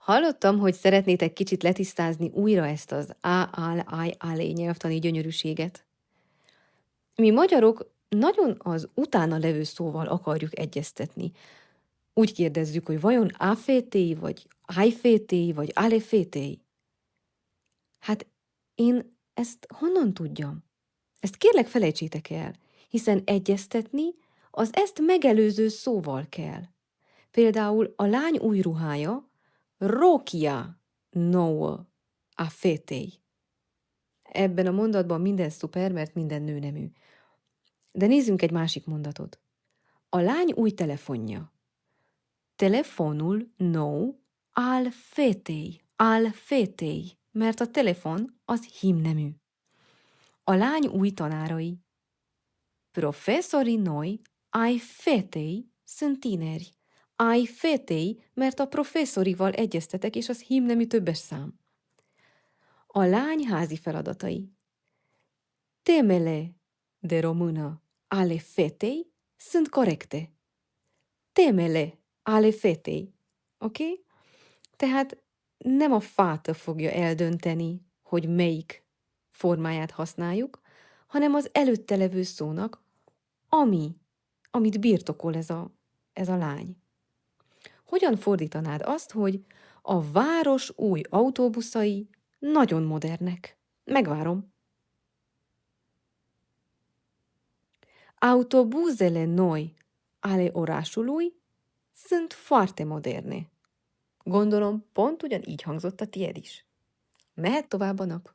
Hallottam, hogy szeretnétek kicsit letisztázni újra ezt az á-ál-áj-álé nyelvtani gyönyörűséget. Mi magyarok nagyon az utána levő szóval akarjuk egyeztetni. Úgy kérdezzük, hogy vajon áfétéi, vagy ájfétéi, vagy álefétéi. Hát én ezt honnan tudjam? Ezt kérlek felejtsétek el, hiszen egyeztetni az ezt megelőző szóval kell. Például a lány új ruhája Rókia nouă a fetei. Ebben a mondatban minden szuper, mert minden nőnemű. De nézzünk egy másik mondatot. A lány új telefonja. Telefonul nou al fetei, mert a telefon az hímnemű. A lány új tanárai. Professorii noi ai fetei sunt tineri. Ai fetei, mert a professzorival egyeztetek, és az hímnemű többes szám. A lány házi feladatai. Temele de română ale fetei sunt corecte. Temele ale fetei. Oké? Okay? Tehát nem a fáta fogja eldönteni, hogy melyik formáját használjuk, hanem az előtte levő szónak, amit birtokol ez a lány. Hogyan fordítanád azt, hogy a város új autóbuszai nagyon modernek? Megvárom. Autobuzele noi ale orașului sunt foarte moderne. Gondolom, pont ugyanígy hangzott a tiéd is. Mehet tovább a nap.